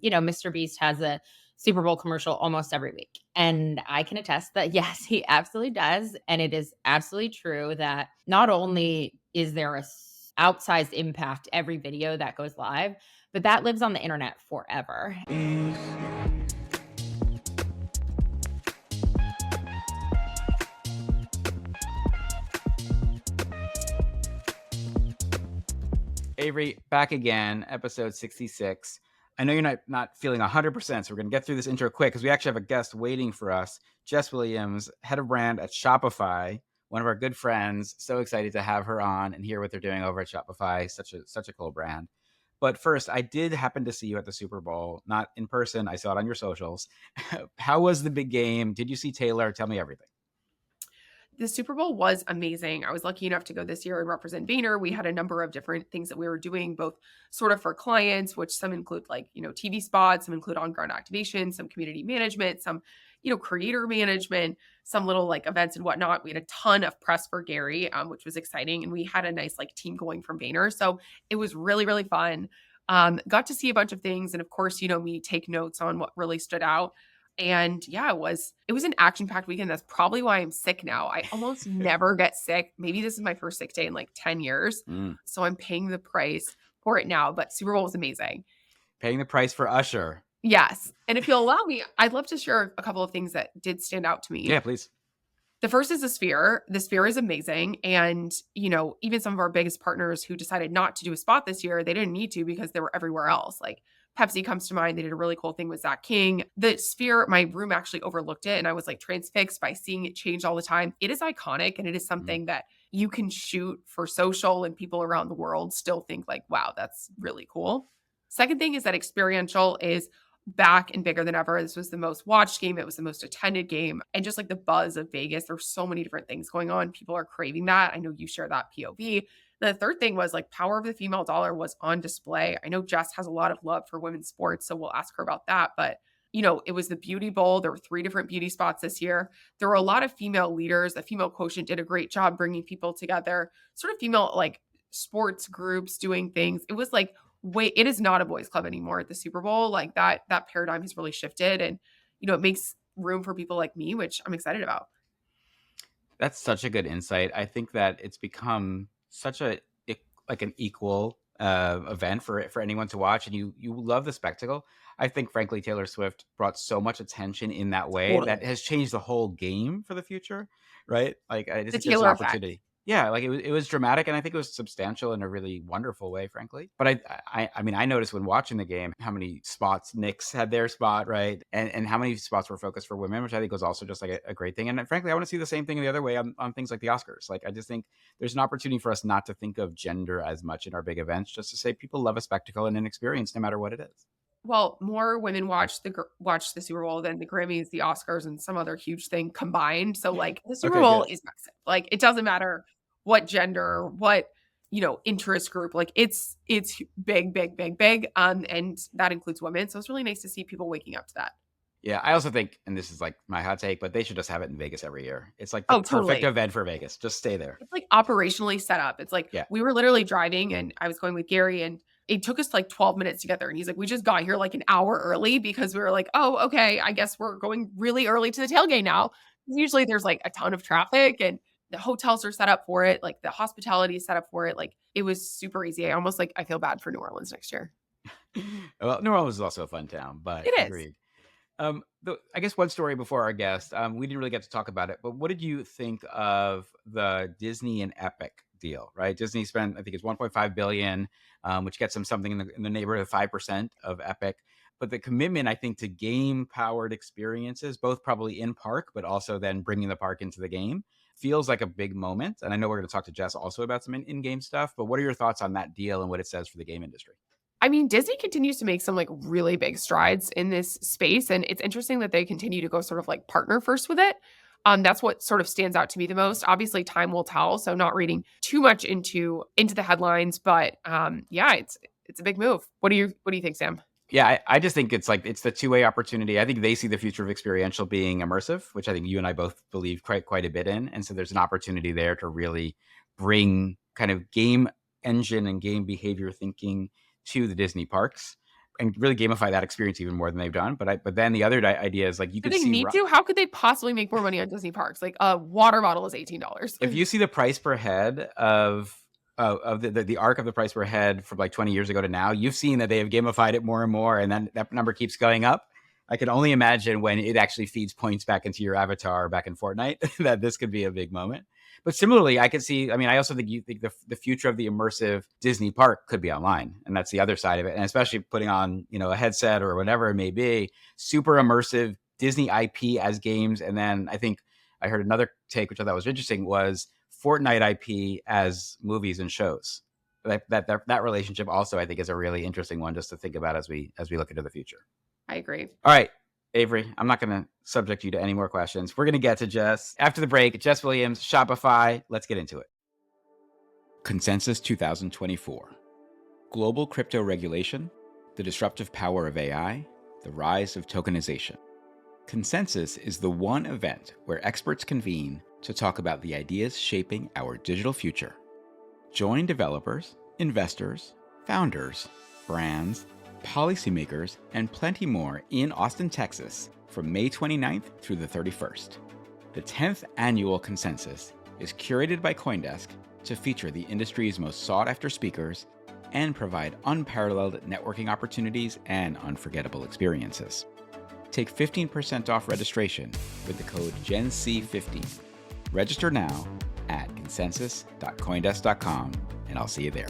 Mr. Beast has a Super Bowl commercial almost every week. And I can attest that, yes, he absolutely does. And it is absolutely true that not only is there outsized impact every video that goes live, but that lives on the internet forever. Avery, back again, episode 66. I know you're not feeling 100%, so we're going to get through this intro quick because we actually have a guest waiting for us. Jess Williams, head of brand at Shopify, one of our good friends. So excited to have her on and hear what they're doing over at Shopify. Such a cool brand. But first, I did happen to see you at the Super Bowl, not in person. I saw it on your socials. How was the big game? Did you see Taylor? Tell me everything. The Super Bowl was amazing. I was lucky enough to go this year and represent Vayner. We had a number of different things that we were doing, both sort of for clients, which some include TV spots, some include on-ground activation, some community management, some, creator management, some little events and whatnot. We had a ton of press for Gary, which was exciting. And we had a nice team going from Vayner. So it was really, really fun. Got to see a bunch of things. And of course, me take notes on what really stood out. And yeah, it was an action-packed weekend. That's probably why I'm sick now. I almost never get sick. Maybe this is my first sick day in 10 years. So I'm paying the price for it now. But Super Bowl was amazing. Paying the price for Usher. Yes. And if you'll allow me, I'd love to share a couple of things that did stand out to me. Yeah, please. The first is the Sphere. The Sphere is amazing. And, even some of our biggest partners who decided not to do a spot this year, they didn't need to because they were everywhere else. Pepsi comes to mind. They did a really cool thing with Zach King. The Sphere, my room actually overlooked it and I was transfixed by seeing it change all the time. It is iconic and it is something that you can shoot for social and people around the world still think wow, that's really cool. Second thing is that experiential is back and bigger than ever. This was the most watched game. It was the most attended game. And just the buzz of Vegas, there's so many different things going on. People are craving that. I know you share that POV. The third thing was power of the female dollar was on display. I know Jess has a lot of love for women's sports, so we'll ask her about that. But, it was the beauty bowl. There were 3 different beauty spots this year. There were a lot of female leaders. The female quotient did a great job bringing people together, sort of female sports groups doing things. It was it is not a boys club anymore at the Super Bowl. That paradigm has really shifted and, it makes room for people like me, which I'm excited about. That's such a good insight. I think that it's become such an equal event for anyone to watch, and you love the spectacle. I think, frankly, Taylor Swift brought so much attention in that way that has changed the whole game for the future, right? I just think there's an opportunity. Effect. Yeah, it was dramatic, and I think it was substantial in a really wonderful way, frankly. But I noticed when watching the game how many spots Knicks had their spot, right, and how many spots were focused for women, which I think was also just a great thing. And frankly, I want to see the same thing the other way on things like the Oscars. I just think there's an opportunity for us not to think of gender as much in our big events, just to say people love a spectacle and an experience, no matter what it is. Well, more women watch the Super Bowl than the Grammys, the Oscars, and some other huge thing combined. So the Super Bowl is massive. It doesn't matter what gender, what, interest group, it's big, big, big, big. And that includes women. So it's really nice to see people waking up to that. Yeah. I also think, and this is my hot take, but they should just have it in Vegas every year. It's the perfect event for Vegas. Just stay there. It's operationally set up. It's we were literally driving and I was going with Gary and it took us 12 minutes to get there. And he's we just got here an hour early because we were oh, okay, I guess we're going really early to the tailgate now. Usually there's a ton of traffic and the hotels are set up for it. The hospitality is set up for it. It was super easy. I almost I feel bad for New Orleans next year. Well, New Orleans is also a fun town, but it is. Agreed. I guess one story before our guest, we didn't really get to talk about it, but what did you think of the Disney and Epic deal, right? Disney spent, I think it's $1.5 billion, which gets them something in the neighborhood of 5% of Epic. But the commitment, I think, to game-powered experiences, both probably in park, but also then bringing the park into the game, feels like a big moment. And I know we're going to talk to Jess also about some in-game stuff, but what are your thoughts on that deal and what it says for the game industry? I mean, Disney continues to make some really big strides in this space. And it's interesting that they continue to go sort of partner first with it. That's what sort of stands out to me the most. Obviously, time will tell. So not reading too much into the headlines, but yeah, it's a big move. What do you think, Sam? Yeah, I just think it's the two-way opportunity. I think they see the future of experiential being immersive, which I think you and I both believe quite a bit in. And so there's an opportunity there to really bring kind of game engine and game behavior thinking to the Disney parks. and really gamify that experience even more than they've done. But then the other idea is like you Do could they see need to? How could they possibly make more money on Disney parks? Like a water bottle is $18. if you see the price per head of the arc of the price per head from like 20 years ago to now, you've seen that they have gamified it more and more, and then that number keeps going up. I can only imagine when it actually feeds points back into your avatar back in Fortnite that this could be a big moment. But similarly, I could see, I mean, I also think the future of the immersive Disney park could be online. And that's the other side of it. And especially putting on, a headset or whatever it may be, super immersive Disney IP as games. And then I think I heard another take, which I thought was interesting, was Fortnite IP as movies and shows. That relationship also, I think, is a really interesting one just to think about as we look into the future. I agree. All right, Avery, I'm not going to subject you to any more questions. We're going to get to Jess after the break. Jess Williams, Shopify. Let's get into it. Consensus 2024. Global crypto regulation, the disruptive power of AI, the rise of tokenization. Consensus is the one event where experts convene to talk about the ideas shaping our digital future. Join developers, investors, founders, brands, policymakers, and plenty more in Austin, Texas from May 29th through the 31st. The 10th annual Consensus is curated by CoinDesk to feature the industry's most sought-after speakers and provide unparalleled networking opportunities and unforgettable experiences. Take 15% off registration with the code GENC15. Register now at consensus.coindesk.com, and I'll see you there.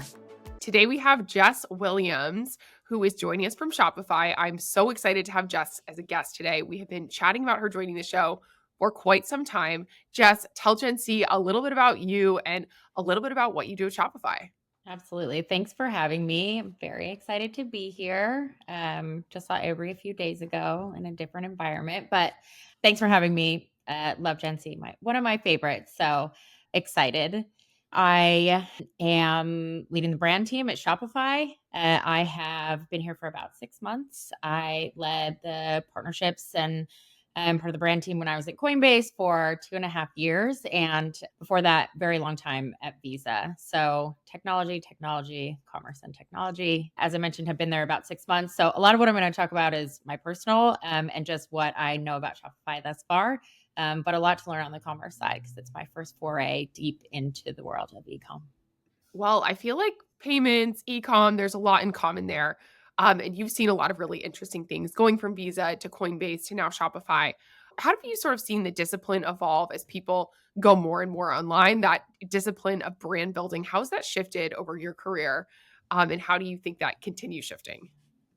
Today we have Jess Williams, who is joining us from Shopify. I'm so excited to have Jess as a guest today. We have been chatting about her joining the show for quite some time. Jess, tell Gen C a little bit about you and a little bit about what you do at Shopify. Absolutely. Thanks for having me. I'm very excited to be here. Just saw Avery a few days ago in a different environment, but thanks for having me. Love Gen C, one of my favorites. So excited. I am leading the brand team at Shopify. I have been here for about 6 months. I led the partnerships and part of the brand team when I was at Coinbase for 2.5 years. And before that, very long time at Visa. So technology, commerce, and technology. As I mentioned, have been there about 6 months. So a lot of what I'm going to talk about is my personal and just what I know about Shopify thus far. But a lot to learn on the commerce side because it's my first foray deep into the world of e-com. Well, I feel like payments, e-com, there's a lot in common there. And you've seen a lot of really interesting things going from Visa to Coinbase to now Shopify. How have you sort of seen the discipline evolve as people go more and more online, that discipline of brand building? How's that shifted over your career? And how do you think that continues shifting?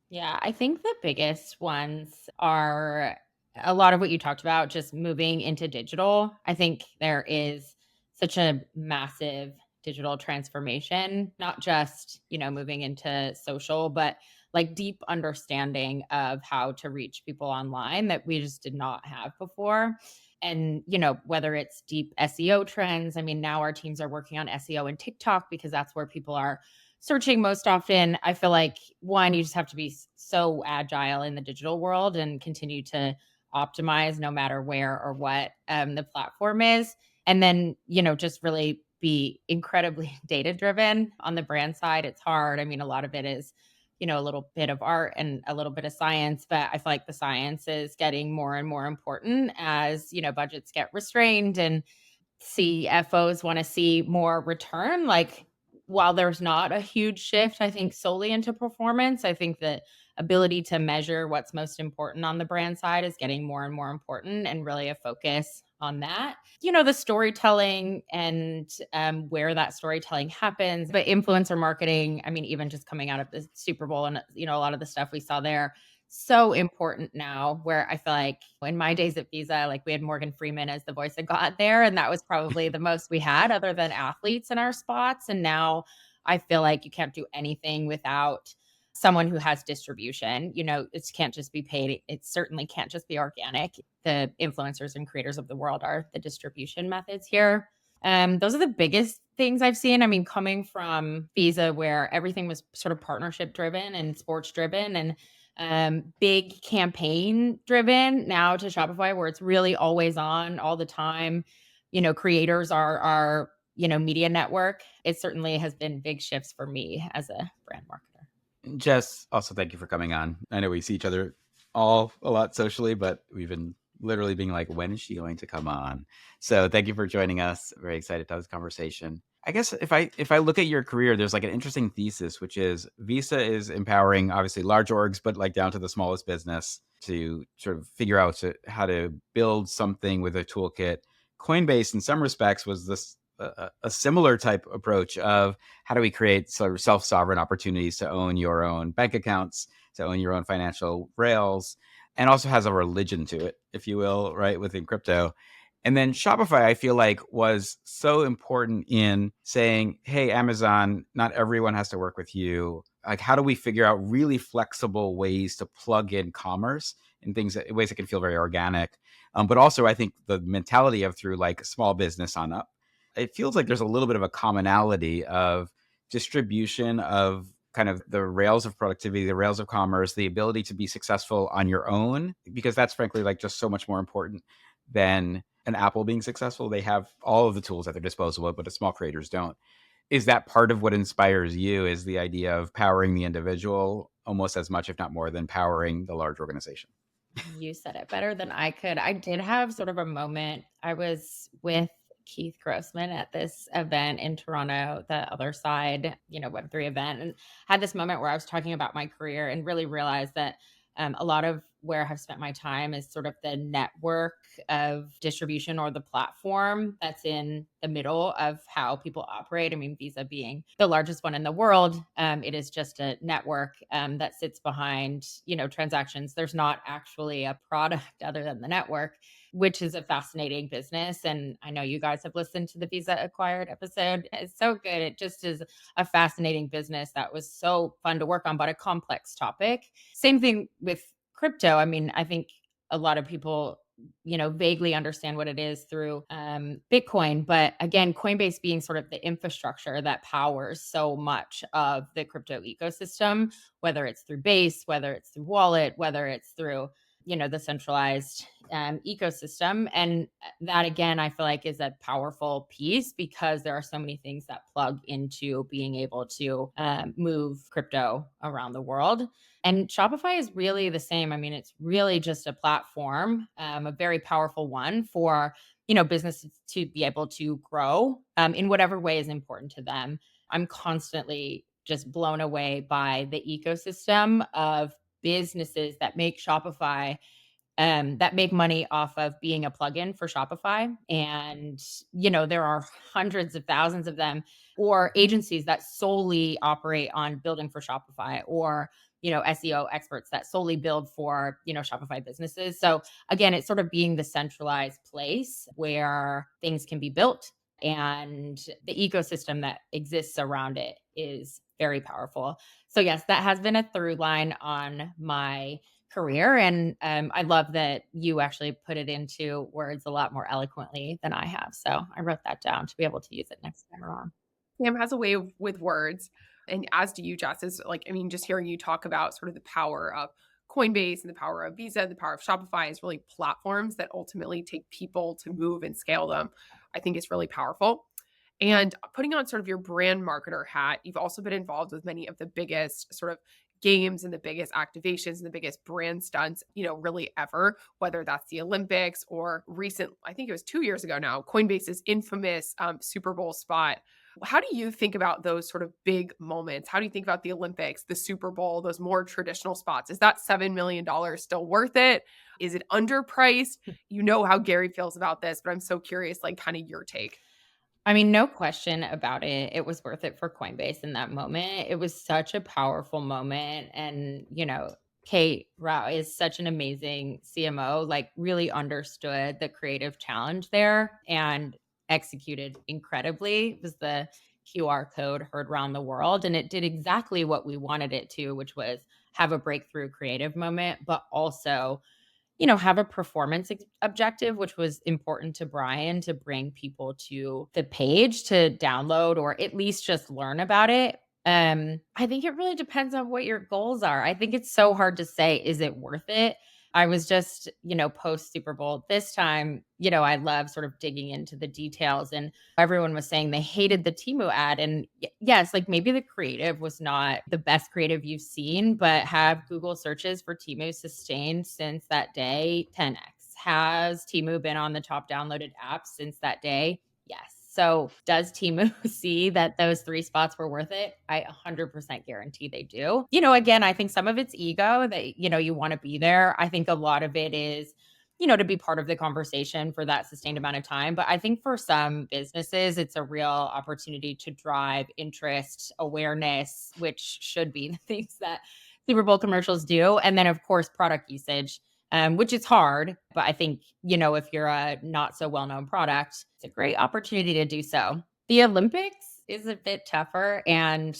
Yeah, I think the biggest ones are a lot of what you talked about, just moving into digital. I think there is such a massive digital transformation, not just, moving into social, but like deep understanding of how to reach people online that we just did not have before. And, whether it's deep SEO trends, I mean, now our teams are working on SEO and TikTok because that's where people are searching most often. I feel like one, you just have to be so agile in the digital world and continue to optimize no matter where or what the platform is. And then, just really be incredibly data driven on the brand side. It's hard. I mean, a lot of it is, a little bit of art and a little bit of science, but I feel like the science is getting more and more important as, budgets get restrained and CFOs want to see more return. Like, while there's not a huge shift, I think, solely into performance, I think the ability to measure what's most important on the brand side is getting more and more important, and really a focus on that. The storytelling and where that storytelling happens, but influencer marketing, I mean, even just coming out of the Super Bowl and, a lot of the stuff we saw there, so important now, where I feel like in my days at Visa, like we had Morgan Freeman as the voice of God there. And that was probably the most we had other than athletes in our spots. And now I feel like you can't do anything without someone who has distribution. It can't just be paid. It certainly can't just be organic. The influencers and creators of the world are the distribution methods here. Those are the biggest things I've seen. I mean, coming from Visa, where everything was sort of partnership driven and sports driven and big campaign driven, now to Shopify, where it's really always on all the time. Creators are media network. It certainly has been big shifts for me as a brand marketer. Jess, also thank you for coming on. I know we see each other all a lot socially, but we've been literally being like, when is she going to come on? So thank you for joining us. Very excited to have this conversation. I guess if I look at your career, there's like an interesting thesis, which is Visa is empowering obviously large orgs, but like down to the smallest business to sort of figure out how to build something with a toolkit. Coinbase, in some respects, was this a similar type approach of how do we create sort of self-sovereign opportunities to own your own bank accounts, to own your own financial rails, and also has a religion to it, if you will, right, within crypto. And then Shopify, I feel like, was so important in saying, hey, Amazon, not everyone has to work with you. Like, how do we figure out really flexible ways to plug in commerce in ways that can feel very organic? But also, I think the mentality of through like small business on up, it feels like there's a little bit of a commonality of distribution of kind of the rails of productivity, the rails of commerce, the ability to be successful on your own, because that's frankly like just so much more important than an Apple being successful. They have all of the tools at their disposal, but the small creators don't. Is that part of what inspires you, is the idea of powering the individual almost as much, if not more, than powering the large organization? You said it better than I could. I did have sort of a moment. I was with Keith Grossman at this event in Toronto, the other side, Web3 event, and had this moment where I was talking about my career and really realized that a lot of where I've spent my time is sort of the network of distribution or the platform that's in the middle of how people operate. I mean, Visa being the largest one in the world, it is just a network that sits behind, transactions. There's not actually a product other than the network, which is a fascinating business. And I know you guys have listened to the Visa Acquired episode. It's so good. It just is a fascinating business that was so fun to work on, but a complex topic. Same thing with crypto. I mean, I think a lot of people, vaguely understand what it is through Bitcoin. But again, Coinbase being sort of the infrastructure that powers so much of the crypto ecosystem, whether it's through Base, whether it's through wallet, whether it's through the centralized ecosystem. And that, again, I feel like is a powerful piece because there are so many things that plug into being able to move crypto around the world. And Shopify is really the same. I mean, it's really just a platform, a very powerful one for, businesses to be able to grow in whatever way is important to them. I'm constantly just blown away by the ecosystem of businesses that make Shopify, that make money off of being a plugin for Shopify. And, there are hundreds of thousands of them, or agencies that solely operate on building for Shopify, or, SEO experts that solely build for, Shopify businesses. So again, it's sort of being the centralized place where things can be built, and the ecosystem that exists around it is very powerful. So yes, that has been a through line on my career. And I love that you actually put it into words a lot more eloquently than I have. So I wrote that down to be able to use it next time around. Sam has a way with words, and as do you, Jess. Is like, I mean, just hearing you talk about sort of the power of Coinbase and the power of Visa, the power of Shopify is really platforms that ultimately take people to move and scale them. I think it's really powerful. And putting on sort of your brand marketer hat, you've also been involved with many of the biggest sort of games and the biggest activations and the biggest brand stunts, really ever, whether that's the Olympics or recent, I think it was 2 years ago now, Coinbase's infamous Super Bowl spot. How do you think about those sort of big moments? How do you think about the Olympics, the Super Bowl, those more traditional spots? Is that $7 million still worth it? Is it underpriced? You know how Gary feels about this, but I'm so curious, like kind of your take. I mean, no question about it. It was worth it for Coinbase in that moment. It was such a powerful moment. And, Kate Rao is such an amazing CMO, like really understood the creative challenge there and executed incredibly. It was the QR code heard around the world. And it did exactly what we wanted it to, which was have a breakthrough creative moment, but also have a performance objective, which was important to Brian to bring people to the page to download or at least just learn about it. I think it really depends on what your goals are. I think it's so hard to say, is it worth it? I was just, post Super Bowl this time, I love sort of digging into the details, and everyone was saying they hated the Timu ad. And yes, like maybe the creative was not the best creative you've seen, but have Google searches for Timu sustained since that day? 10x. Has Timu been on the top downloaded apps since that day? Yes. So does Timu see that those 3 spots were worth it? I 100% guarantee they do. Again, I think some of it's ego that, you want to be there. I think a lot of it is, to be part of the conversation for that sustained amount of time. But I think for some businesses, it's a real opportunity to drive interest, awareness, which should be the things that Super Bowl commercials do. And then, of course, product usage, which is hard. But I think, if you're a not so well known product, it's a great opportunity to do so. The Olympics is a bit tougher. And,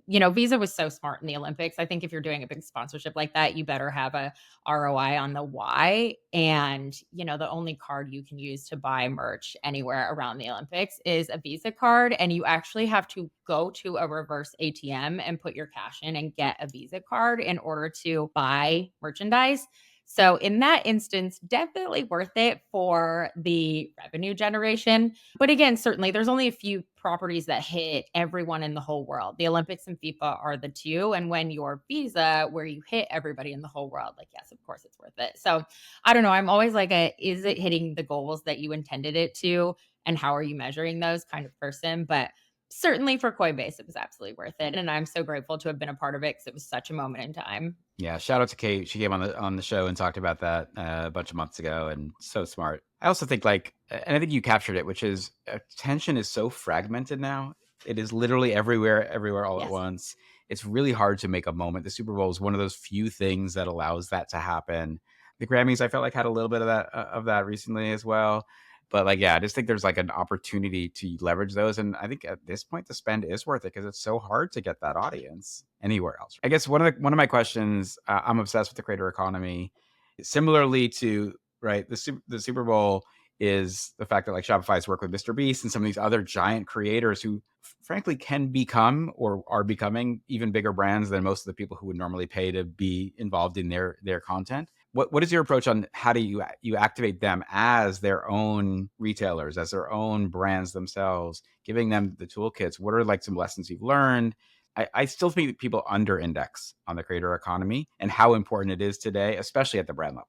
Visa was so smart in the Olympics. I think if you're doing a big sponsorship like that, you better have a ROI on the why. And, the only card you can use to buy merch anywhere around the Olympics is a Visa card. And you actually have to go to a reverse ATM and put your cash in and get a Visa card in order to buy merchandise. So in that instance, definitely worth it for the revenue generation. But again, certainly there's only a few properties that hit everyone in the whole world. The Olympics and FIFA are the two. And when you're Visa, where you hit everybody in the whole world, like, yes, of course it's worth it. So I don't know. I'm always like is it hitting the goals that you intended it to? And how are you measuring those kind of person? But certainly for Coinbase, it was absolutely worth it. And I'm so grateful to have been a part of it because it was such a moment in time. Yeah, shout out to Kate. She came on the show and talked about that a bunch of months ago, and so smart. I also think and I think you captured it, which is attention is so fragmented now. It is literally everywhere all at once. It's really hard to make a moment. The Super Bowl is one of those few things that allows that to happen. The Grammys, I felt like had a little bit of that recently as well. But I just think there's an opportunity to leverage those. And I think at this point, the spend is worth it because it's so hard to get that audience anywhere else. I guess one of my questions, I'm obsessed with the creator economy. Similarly to, right, the Super Bowl is the fact that Shopify's work with Mr. Beast and some of these other giant creators who frankly can become or are becoming even bigger brands than most of the people who would normally pay to be involved in their content. What is your approach on how do you activate them as their own retailers, as their own brands themselves, giving them the toolkits? What are some lessons you've learned? I still think that people under index on the creator economy and how important it is today, especially at the brand level.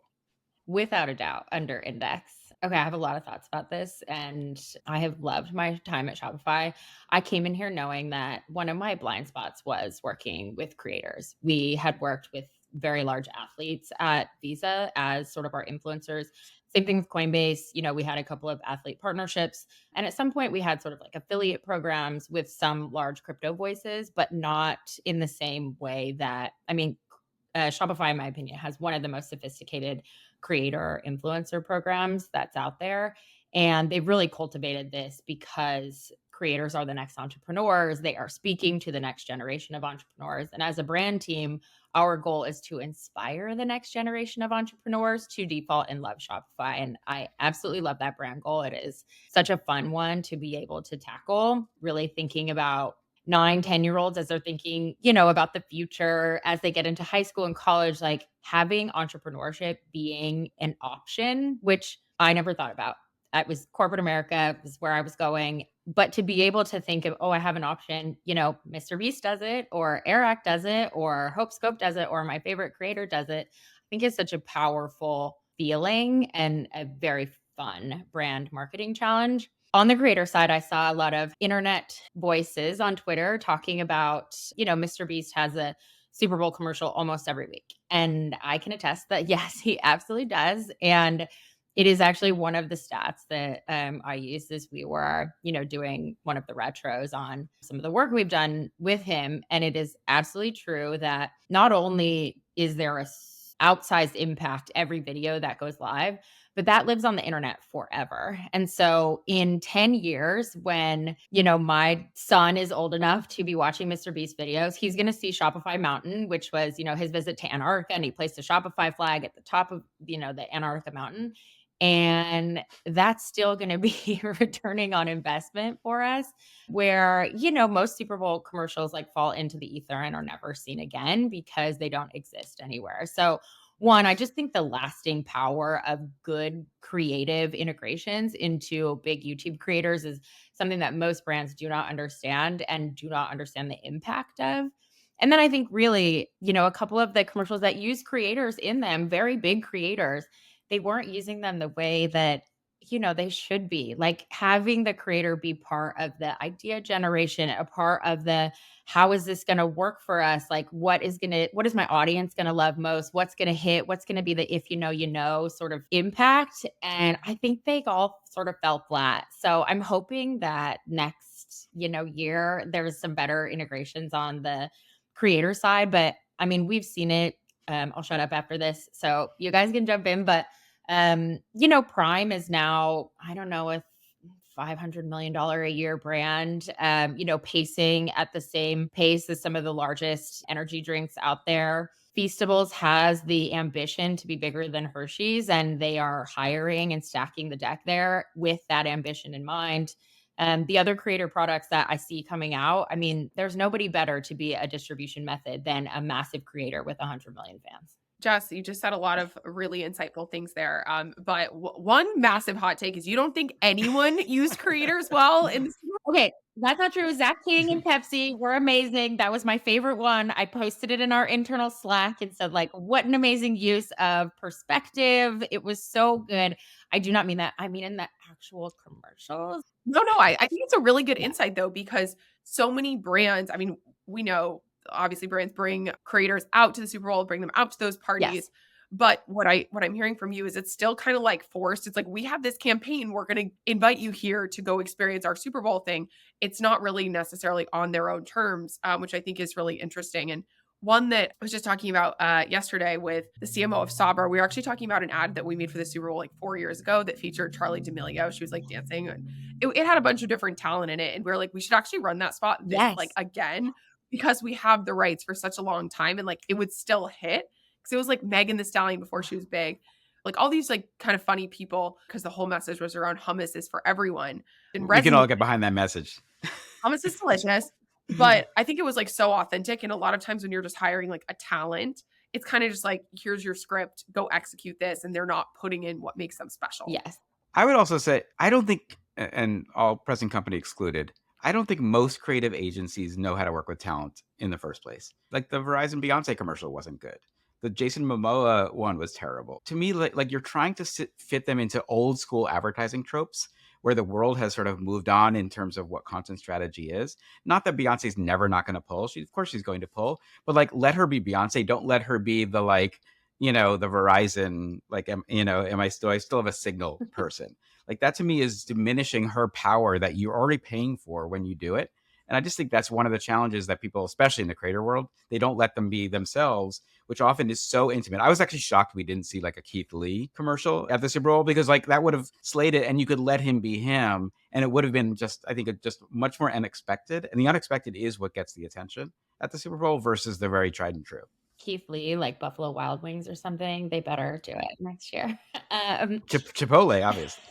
Without a doubt, under index. Okay, I have a lot of thoughts about this, and I have loved my time at Shopify. I came in here knowing that one of my blind spots was working with creators. We had worked with very large athletes at Visa as sort of our influencers. Same thing with Coinbase. We had a couple of athlete partnerships. And at some point, we had sort of affiliate programs with some large crypto voices, but not in the same way that, Shopify, in my opinion, has one of the most sophisticated creator influencer programs that's out there. And they've really cultivated this because creators are the next entrepreneurs. They are speaking to the next generation of entrepreneurs. And as a brand team, our goal is to inspire the next generation of entrepreneurs to default and love Shopify. And I absolutely love that brand goal. It is such a fun one to be able to tackle, really thinking about 9-10-year-olds as they're thinking, about the future as they get into high school and college, having entrepreneurship being an option, which I never thought about. That was corporate America, was where I was going. But to be able to think of, I have an option, Mr. Beast does it, or Eric does it, or Hope Scope does it, or my favorite creator does it, I think it's such a powerful feeling and a very fun brand marketing challenge. On the creator side, I saw a lot of internet voices on Twitter talking about, Mr. Beast has a Super Bowl commercial almost every week. And I can attest that, yes, he absolutely does. And it is actually one of the stats that I use as we were, doing one of the retros on some of the work we've done with him. And it is absolutely true that not only is there a outsized impact every video that goes live, but that lives on the internet forever. And so in 10 years, when, my son is old enough to be watching Mr. Beast videos, he's going to see Shopify Mountain, which was, his visit to Antarctica, and he placed a Shopify flag at the top of, the Antarctica Mountain. And that's still going to be returning on investment for us, where, most Super Bowl commercials fall into the ether and are never seen again because they don't exist anywhere. So one, I just think the lasting power of good creative integrations into big YouTube creators is something that most brands do not understand and do not understand the impact of. And then I think really, a couple of the commercials that use creators in them, very big creators, they weren't using them the way that they should be. Like having the creator be part of the idea generation, a part of the how is this going to work for us? Like what is my audience going to love most? What's going to hit? What's going to be the if sort of impact? And I think they all sort of fell flat. So I'm hoping that next, year there's some better integrations on the creator side, but I mean, we've seen it. I'll shut up after this so you guys can jump in, but Prime is now, I don't know, a $500 million a year brand, pacing at the same pace as some of the largest energy drinks out there. Feastables has the ambition to be bigger than Hershey's, and they are hiring and stacking the deck there with that ambition in mind. The other creator products that I see coming out, I mean, there's nobody better to be a distribution method than a massive creator with 100 million fans. Jess, you just said a lot of really insightful things there. But one massive hot take is you don't think anyone used creators well in the Okay, that's not true. Zach King and Pepsi were amazing. That was my favorite one. I posted it in our internal Slack and said, like, what an amazing use of perspective. It was so good. I do not mean that. I mean in the actual commercials. No, I think it's a really good insight though, because so many brands, I mean, we know obviously brands bring creators out to the Super Bowl, bring them out to those parties. Yes. But what I'm hearing from you is it's still kind of like forced. It's like, we have this campaign. We're going to invite you here to go experience our Super Bowl thing. It's not really necessarily on their own terms, which I think is really interesting. And one that I was just talking about yesterday with the CMO of Sabra, we were actually talking about an ad that we made for the Super Bowl like 4 years ago that featured Charlie D'Amelio. She was like dancing. And it had a bunch of different talent in it. And we were like, we should actually run that spot like again, because we have the rights for such a long time and like it would still hit. Because it was like Megan Thee Stallion before she was big. Like all these like kind of funny people, because the whole message was around hummus is for everyone. And we can all get behind that message. Hummus is delicious. But I think it was like so authentic. And a lot of times when you're just hiring like a talent, it's kind of just like, here's your script, go execute this. And they're not putting in what makes them special. Yes. I would also say, I don't think, and all present company excluded, I don't think most creative agencies know how to work with talent in the first place. Like the Verizon Beyonce commercial wasn't good. The Jason Momoa one was terrible. To me, like you're trying to fit them into old school advertising tropes where the world has sort of moved on in terms of what content strategy is. Not that Beyonce's never not going to pull. Of course she's going to pull, but like let her be Beyonce. Don't let her be the like, the Verizon, like, do I still have a signal person? Like that to me is diminishing her power that you're already paying for when you do it. And I just think that's one of the challenges that people, especially in the creator world, they don't let them be themselves, which often is so intimate. I was actually shocked we didn't see like a Keith Lee commercial at the Super Bowl, because like that would have slayed it and you could let him be him. And it would have been just, I think, just much more unexpected. And the unexpected is what gets the attention at the Super Bowl versus the very tried and true. Keith Lee, like Buffalo Wild Wings or something, they better do it next year. Chipotle, obviously.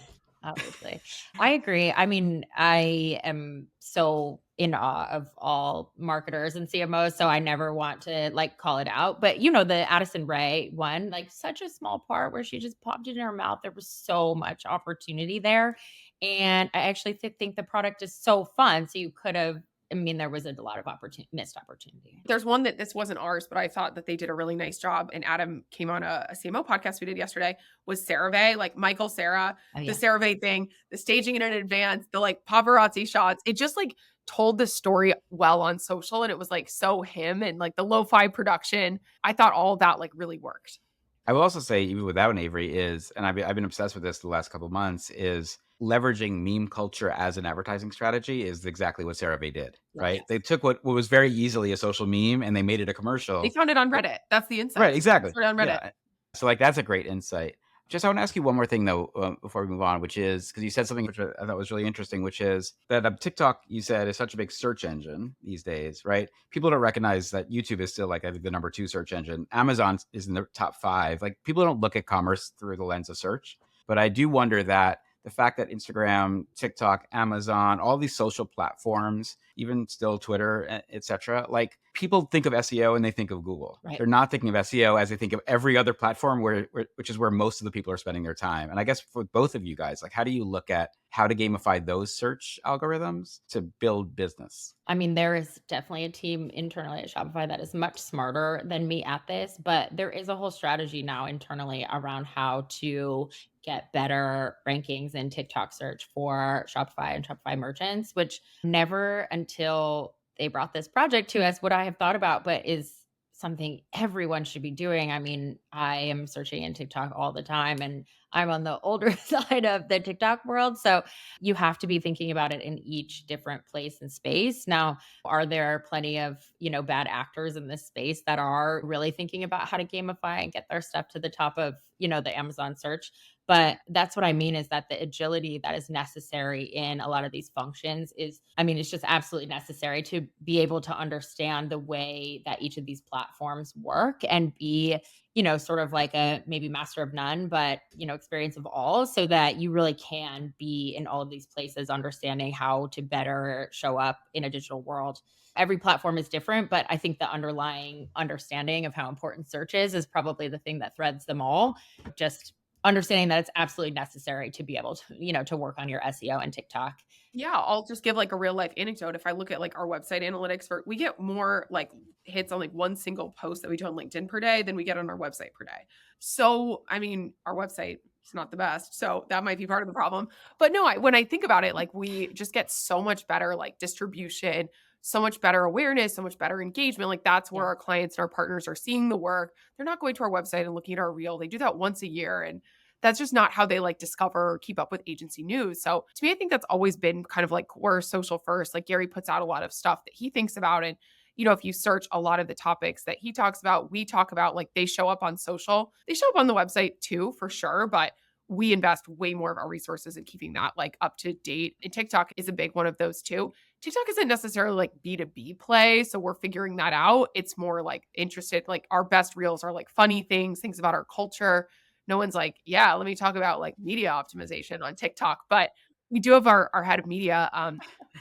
I agree. I mean, I am so in awe of all marketers and CMOs, so I never want to like call it out. But the Addison Rae one, like such a small part where she just popped it in her mouth. There was so much opportunity there. And I actually think the product is so fun. So you could have, there was a lot of missed opportunity. There's one that this wasn't ours, but I thought that they did a really nice job. And Adam came on a CMO podcast we did yesterday, was CeraVe, like Michael Cera, the CeraVe thing, the staging it in advance, the like paparazzi shots. It just like told the story well on social. And it was like so him, and like the lo-fi production. I thought all of that like really worked. I will also say, even without an Avery, and I've been obsessed with this the last couple of months, is leveraging meme culture as an advertising strategy is exactly what CeraVe did, right? Yes. They took what was very easily a social meme and they made it a commercial. They found it on Reddit. That's the insight. Right, exactly. On Reddit. Yeah. So like that's a great insight. Just I want to ask you one more thing though, before we move on, which is, because you said something which I thought was really interesting, which is that TikTok, you said, is such a big search engine these days, right? People don't recognize that YouTube is still like, I think, the number 2 search engine. Amazon is in the top 5. Like people don't look at commerce through the lens of search. But I do wonder that the fact that Instagram, TikTok, Amazon, all these social platforms, even still Twitter, et cetera, like people think of SEO and they think of Google. Right. They're not thinking of SEO as they think of every other platform which is where most of the people are spending their time. And I guess for both of you guys, like, how do you look at how to gamify those search algorithms to build business? I mean, there is definitely a team internally at Shopify that is much smarter than me at this, but there is a whole strategy now internally around how to get better rankings in TikTok search for Shopify and Shopify merchants, which never until they brought this project to us would I have thought about, but is something everyone should be doing. I mean, I am searching in TikTok all the time and I'm on the older side of the TikTok world. So you have to be thinking about it in each different place and space. Now, are there plenty of, bad actors in this space that are really thinking about how to gamify and get their stuff to the top of, the Amazon search? But that's what I mean is that the agility that is necessary in a lot of these functions it's just absolutely necessary to be able to understand the way that each of these platforms work and be sort of like a maybe master of none, but, experience of all so that you really can be in all of these places, understanding how to better show up in a digital world. Every platform is different, but I think the underlying understanding of how important search is probably the thing that threads them all. Just understanding that it's absolutely necessary to be able to, to work on your SEO and TikTok. Yeah, I'll just give like a real life anecdote. If I look at like our website analytics we get more like hits on like one single post that we do on LinkedIn per day than we get on our website per day. So, I mean, our website is not the best. So that might be part of the problem. But no, when I think about it, like we just get so much better like distribution, so much better awareness, so much better engagement. Like that's where our clients and our partners are seeing the work. They're not going to our website and looking at our reel. They do that once a year. And that's just not how they like discover or keep up with agency news. So to me, I think that's always been kind of like core social first. Like Gary puts out a lot of stuff that he thinks about. And, if you search a lot of the topics that he talks about, we talk about, like they show up on social. They show up on the website too, for sure. But we invest way more of our resources in keeping that like up to date. And TikTok is a big one of those too. TikTok isn't necessarily like B2B play. So we're figuring that out. It's more like interested, like our best reels are like funny things about our culture. No one's like, yeah, let me talk about like media optimization on TikTok. But we do have our head of media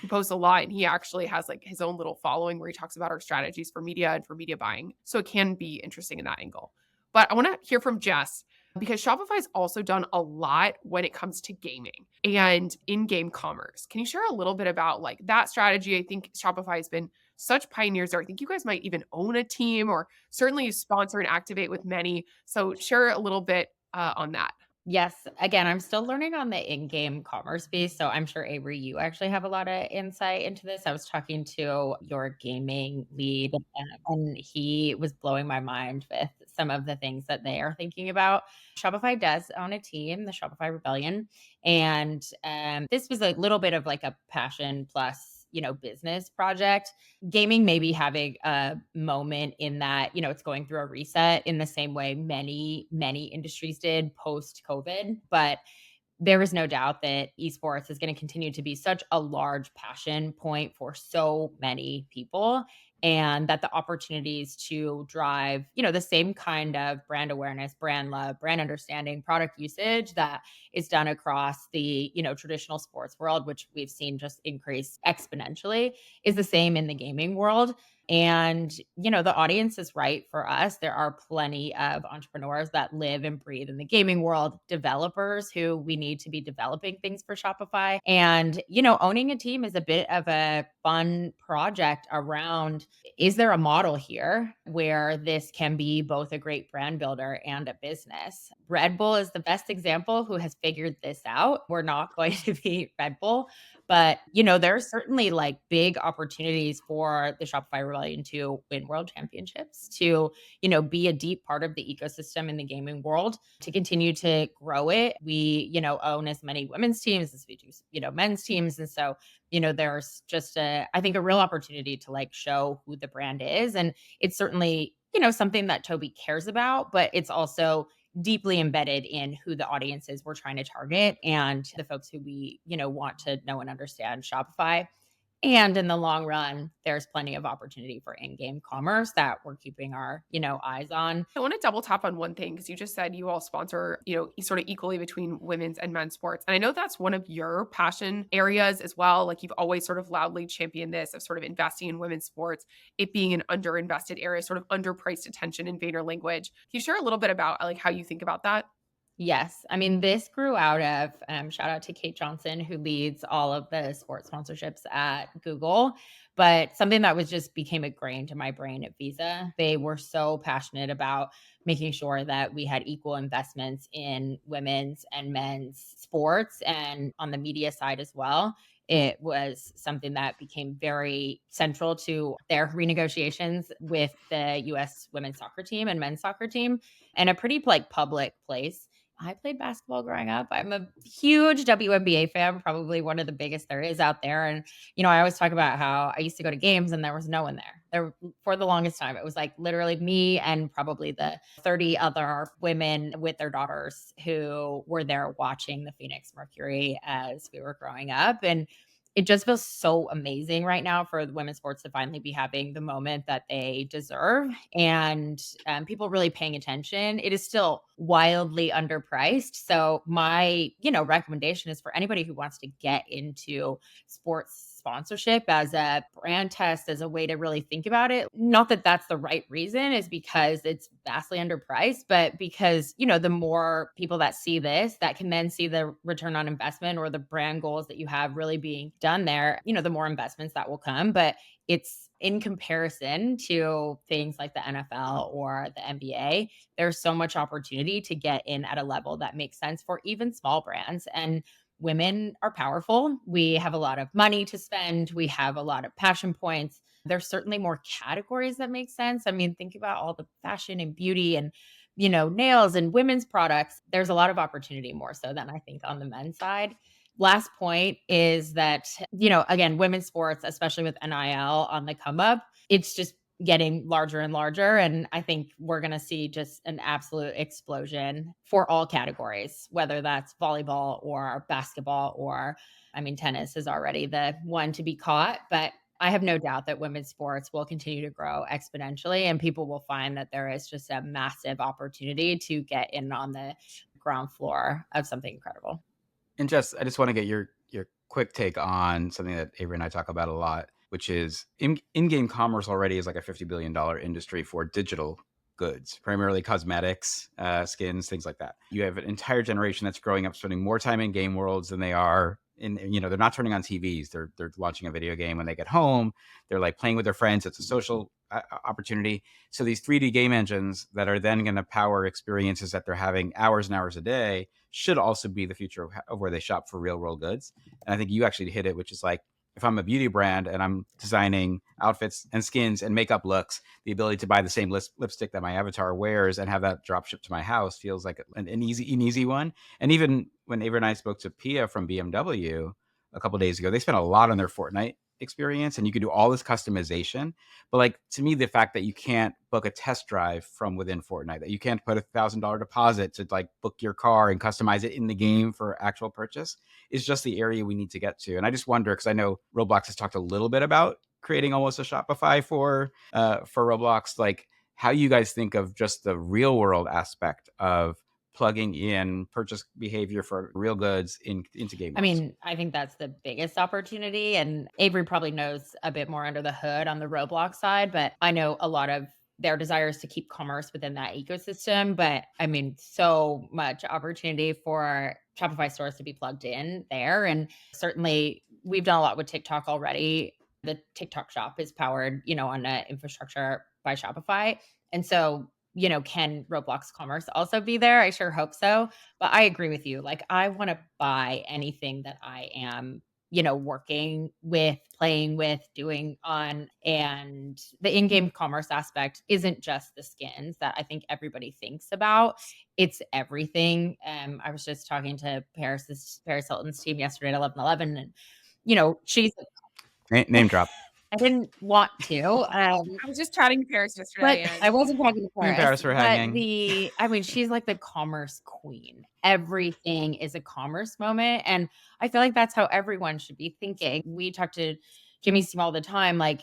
who posts a lot, and he actually has like his own little following where he talks about our strategies for media and for media buying. So it can be interesting in that angle. But I want to hear from Jess because Shopify's also done a lot when it comes to gaming and in-game commerce. Can you share a little bit about like that strategy? I think Shopify has been such pioneers there. I think you guys might even own a team or certainly you sponsor and activate with many. So share a little bit on that. Yes. Again, I'm still learning on the in-game commerce piece. So I'm sure, Avery, you actually have a lot of insight into this. I was talking to your gaming lead, and he was blowing my mind with some of the things that they are thinking about. Shopify does own a team, the Shopify Rebellion. And this was a little bit of like a passion plus business project. Gaming may be having a moment in that, it's going through a reset in the same way many, many industries did post COVID. But there is no doubt that esports is going to continue to be such a large passion point for so many people, and that the opportunities to drive, the same kind of brand awareness, brand love, brand understanding, product usage that is done across the, traditional sports world, which we've seen just increase exponentially, is the same in the gaming world. And, the audience is right for us. There are plenty of entrepreneurs that live and breathe in the gaming world, developers who we need to be developing things for Shopify. And, owning a team is a bit of a fun project around, is there a model here where this can be both a great brand builder and a business? Red Bull is the best example who has figured this out. We're not going to be Red Bull, but, there are certainly like big opportunities for the Shopify Rebellion to win world championships, to, be a deep part of the ecosystem in the gaming world, to continue to grow it. We, own as many women's teams as we do, men's teams. And so, there's just I think a real opportunity to like show who the brand is. And it's certainly, something that Toby cares about, but it's also deeply embedded in who the audience is we're trying to target and the folks who we, want to know and understand Shopify. And in the long run, there's plenty of opportunity for in-game commerce that we're keeping our, eyes on. I want to double tap on one thing because you just said you all sponsor, sort of equally between women's and men's sports. And I know that's one of your passion areas as well. Like you've always sort of loudly championed this of sort of investing in women's sports, it being an underinvested area, sort of underpriced attention in Vayner language. Can you share a little bit about like how you think about that? Yes. I mean, this grew out of, shout out to Kate Johnson, who leads all of the sports sponsorships at Google, but something that was just became ingrained in my brain at Visa. They were so passionate about making sure that we had equal investments in women's and men's sports and on the media side as well. It was something that became very central to their renegotiations with the US women's soccer team and men's soccer team, and a pretty like public place. I played basketball growing up. I'm a huge WNBA fan, probably one of the biggest there is out there. And, I always talk about how I used to go to games and there was no one there. For the longest time, it was like literally me and probably the 30 other women with their daughters who were there watching the Phoenix Mercury as we were growing up. And it just feels so amazing right now for the women's sports to finally be having the moment that they deserve and people really paying attention. It is still wildly underpriced. So my, recommendation is for anybody who wants to get into sports sponsorship as a brand test, as a way to really think about it. Not that that's the right reason, is because it's vastly underpriced, but because, the more people that see this, that can then see the return on investment or the brand goals that you have really being done there, the more investments that will come. But it's in comparison to things like the NFL or the NBA, there's so much opportunity to get in at a level that makes sense for even small brands. And women are powerful. We have a lot of money to spend. We have a lot of passion points. There's certainly more categories that make sense. I mean, think about all the fashion and beauty and, nails and women's products. There's a lot of opportunity more so than I think on the men's side. Last point is that, again, women's sports, especially with NIL on the come up, it's just getting larger and larger. And I think we're going to see just an absolute explosion for all categories, whether that's volleyball or basketball or, tennis is already the one to be caught. But I have no doubt that women's sports will continue to grow exponentially and people will find that there is just a massive opportunity to get in on the ground floor of something incredible. And Jess, I just want to get your quick take on something that Avery and I talk about a lot, which is in-game commerce already is like a $50 billion industry for digital goods, primarily cosmetics, skins, things like that. You have an entire generation that's growing up spending more time in game worlds than they are in, they're not turning on TVs. They're launching a video game when they get home. They're like playing with their friends. It's a social opportunity. So these 3D game engines that are then going to power experiences that they're having hours and hours a day should also be the future of where they shop for real world goods. And I think you actually hit it, which is like, if I'm a beauty brand and I'm designing outfits and skins and makeup looks, the ability to buy the same lipstick that my avatar wears and have that drop shipped to my house feels like an easy one. And even when Avery and I spoke to Pia from BMW a couple of days ago, they spent a lot on their Fortnite experience and you can do all this customization. But like, to me, the fact that you can't book a test drive from within Fortnite, that you can't put $1,000 deposit to like book your car and customize it in the game for actual purchase is just the area we need to get to. And I just wonder, because I know Roblox has talked a little bit about creating almost a Shopify for Roblox, like how you guys think of just the real world aspect of plugging in purchase behavior for real goods into game. I mean, I think that's the biggest opportunity. And Avery probably knows a bit more under the hood on the Roblox side, but I know a lot of their desires to keep commerce within that ecosystem. But I mean, so much opportunity for Shopify stores to be plugged in there. And certainly we've done a lot with TikTok already. The TikTok shop is powered, on an infrastructure by Shopify. And so, can Roblox commerce also be there? I sure hope so. But I agree with you. Like, I want to buy anything that I am, working with, playing with, doing on. And the in-game commerce aspect isn't just the skins that I think everybody thinks about. It's everything. I was just talking to Paris Hilton's team yesterday at 11:11, and she's name drop. I didn't want to. I was just chatting to Paris yesterday. But I wasn't talking to Paris. Paris for hanging. She's like the commerce queen. Everything is a commerce moment. And I feel like that's how everyone should be thinking. We talked to Jimmy's team all the time, like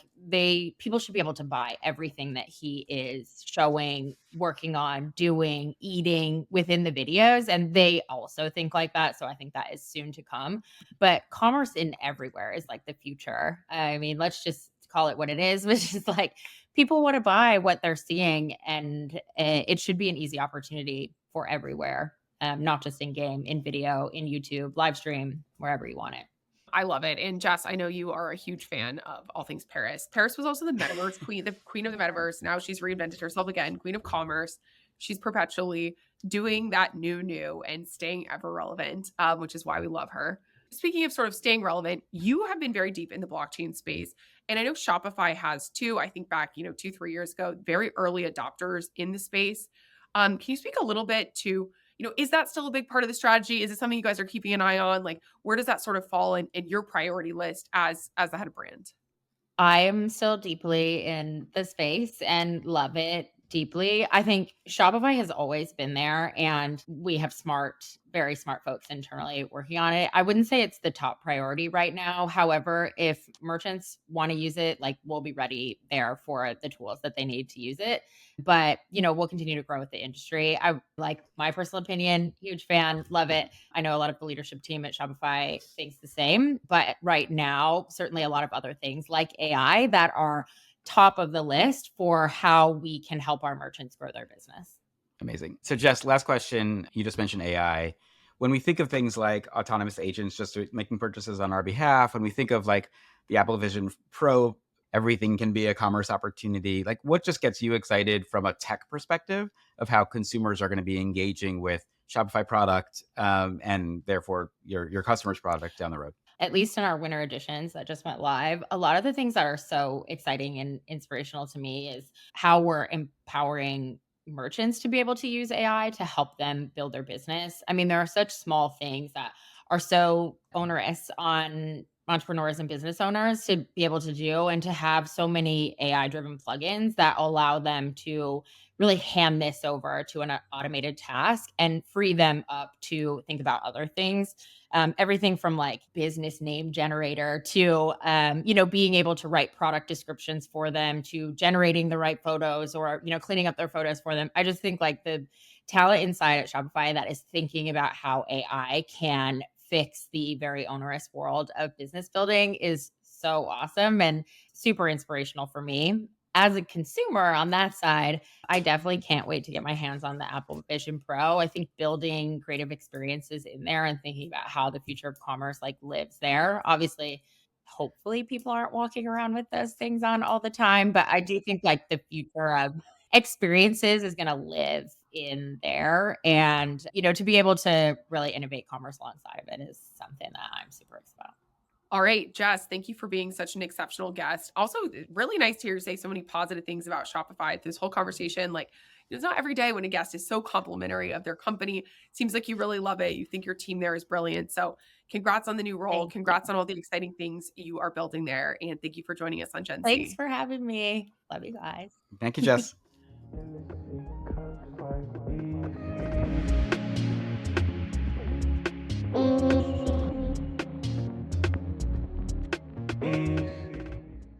people should be able to buy everything that he is showing, working on, doing, eating within the videos. And they also think like that. So I think that is soon to come. But commerce in everywhere is like the future. I mean, let's just call it what it is, which is like people want to buy what they're seeing. And it should be an easy opportunity for everywhere, not just in game, in video, in YouTube, live stream, wherever you want it. I love it. And Jess, I know you are a huge fan of all things Paris. Paris was also the metaverse queen, the queen of the metaverse. Now she's reinvented herself again, queen of commerce. She's perpetually doing that new and staying ever relevant, which is why we love her. Speaking of sort of staying relevant, you have been very deep in the blockchain space. And I know Shopify has too. I think back, 2-3 years ago, very early adopters in the space. Can you speak a little bit to, is that still a big part of the strategy? Is it something you guys are keeping an eye on? Like, where does that sort of fall in your priority list as the head of brand? I am still deeply in the space and love it deeply. I think Shopify has always been there, and we have very smart folks internally working on it. I wouldn't say it's the top priority right now. However, if merchants want to use it, like we'll be ready there for the tools that they need to use it. But, we'll continue to grow with the industry. I like my personal opinion, huge fan, love it. I know a lot of the leadership team at Shopify thinks the same, but right now, certainly a lot of other things like AI that are top of the list for how we can help our merchants grow their business. Amazing. So Jess, last question. You just mentioned AI. When we think of things like autonomous agents just making purchases on our behalf, when we think of like the Apple Vision Pro, everything can be a commerce opportunity. Like what just gets you excited from a tech perspective of how consumers are going to be engaging with Shopify product and therefore your customer's product down the road? At least in our winter editions that just went live, a lot of the things that are so exciting and inspirational to me is how we're empowering merchants to be able to use AI to help them build their business. I mean, there are such small things that are so onerous on entrepreneurs and business owners to be able to do, and to have so many AI driven plugins that allow them to really hand this over to an automated task and free them up to think about other things. Everything from like business name generator to being able to write product descriptions for them, to generating the right photos, or cleaning up their photos for them. I just think like the talent inside at Shopify that is thinking about how AI can fix the very onerous world of business building is so awesome and super inspirational for me. As a consumer on that side, I definitely can't wait to get my hands on the Apple Vision Pro. I think building creative experiences in there and thinking about how the future of commerce like lives there. Obviously, hopefully people aren't walking around with those things on all the time, but I do think like the future of experiences is going to live in there. And, to be able to really innovate commerce alongside of it is something that I'm super excited about. All right, Jess, thank you for being such an exceptional guest. Also, really nice to hear you say so many positive things about Shopify through this whole conversation. Like, it's not every day when a guest is so complimentary of their company. Seems like you really love it. You think your team there is brilliant. So congrats on the new role. Congrats on all the exciting things you are building there. And thank you for joining us on Gen Z. Thanks for having me. Love you guys. Thank you, Jess.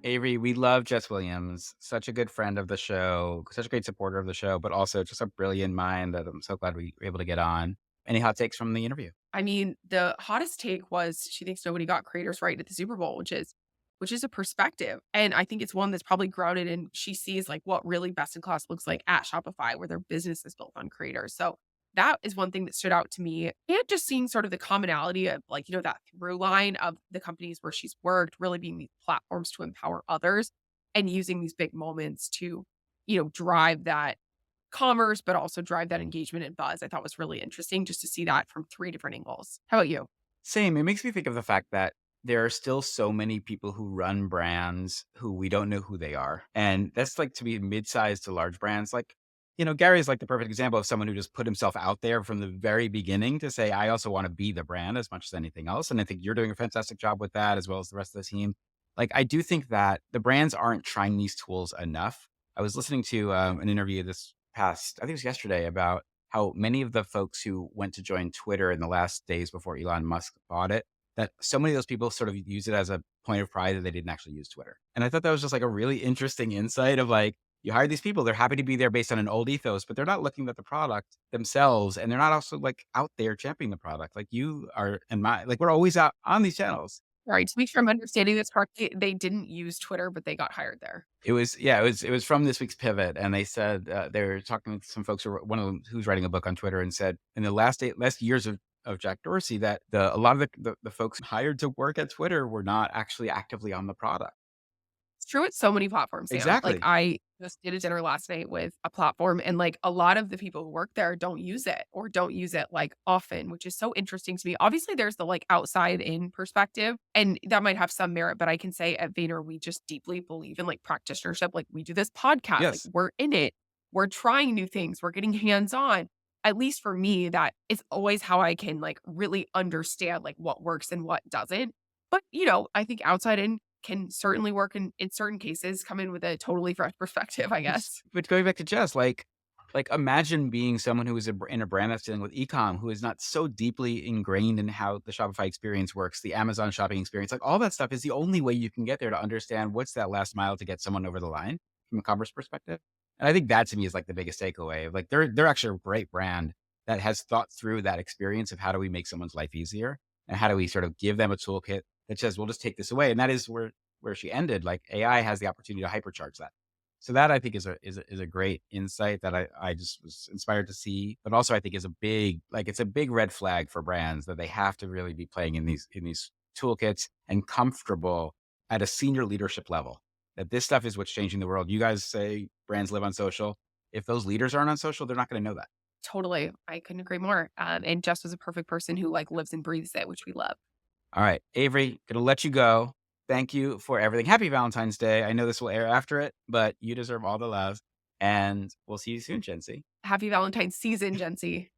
Avery, we love Jess Williams, such a good friend of the show, such a great supporter of the show, but also just a brilliant mind that I'm so glad we were able to get on. Any hot takes from the interview? I mean, the hottest take was she thinks nobody got creators right at the Super Bowl, which is a perspective. And I think it's one that's probably grounded in she sees like what really best in class looks like at Shopify, where their business is built on creators. So that is one thing that stood out to me. And just seeing sort of the commonality of like, that through line of the companies where she's worked, really being these platforms to empower others and using these big moments to, drive that commerce, but also drive that engagement and buzz. I thought was really interesting just to see that from 3 different angles. How about you? Same. It makes me think of the fact that there are still so many people who run brands who we don't know who they are. And that's like to be mid-sized to large brands. Like, Gary is like the perfect example of someone who just put himself out there from the very beginning to say, I also want to be the brand as much as anything else. And I think you're doing a fantastic job with that as well as the rest of the team. Like, I do think that the brands aren't trying these tools enough. I was listening to an interview this past, I think it was yesterday, about how many of the folks who went to join Twitter in the last days before Elon Musk bought it, that so many of those people sort of use it as a point of pride that they didn't actually use Twitter. And I thought that was just like a really interesting insight of like, you hire these people, they're happy to be there based on an old ethos, but they're not looking at the product themselves. And they're not also like out there championing the product. Like you are, and like we're always out on these channels. Right. To make sure I'm understanding this correctly, they didn't use Twitter, but they got hired there. It was from this week's pivot, and they said they were talking to some folks one of them who's writing a book on Twitter, and said in the last years of Jack Dorsey that a lot of the folks hired to work at Twitter were not actually actively on the product. It's true at so many platforms, Sam. Like Exactly. I just did a dinner last night with a platform, and like a lot of the people who work there don't use it or don't use it like often, which is so interesting to me. Obviously, there's the like outside in perspective, and that might have some merit, but I can say at Vayner, we just deeply believe in like practitionership. Like we do this podcast, Yes. like we're in it, we're trying new things, we're getting hands on. At least for me, that is always how I can like really understand like what works and what doesn't. But I think outside in can certainly work in certain cases, come in with a totally fresh perspective, I guess. But going back to Jess, like imagine being someone who is in a brand that's dealing with e-com, who is not so deeply ingrained in how the Shopify experience works, the Amazon shopping experience, like all that stuff is the only way you can get there to understand what's that last mile to get someone over the line from a commerce perspective. And I think that to me is like the biggest takeaway of like, they're actually a great brand that has thought through that experience of how do we make someone's life easier and how do we sort of give them a toolkit that says, we'll just take this away. And that is where she ended. Like AI has the opportunity to hypercharge that. So that I think is a great insight that I just was inspired to see, but also I think is a big, like it's a big red flag for brands that they have to really be playing in these toolkits and comfortable at a senior leadership level. That this stuff is what's changing the world. You guys say brands live on social. If those leaders aren't on social, they're not going to know that. Totally. I couldn't agree more. And Jess was a perfect person who like lives and breathes it, which we love. All right, Avery, gonna let you go. Thank you for everything. Happy Valentine's Day. I know this will air after it, but you deserve all the love. And we'll see you soon, Gen Z. Happy Valentine's season, Gen Z.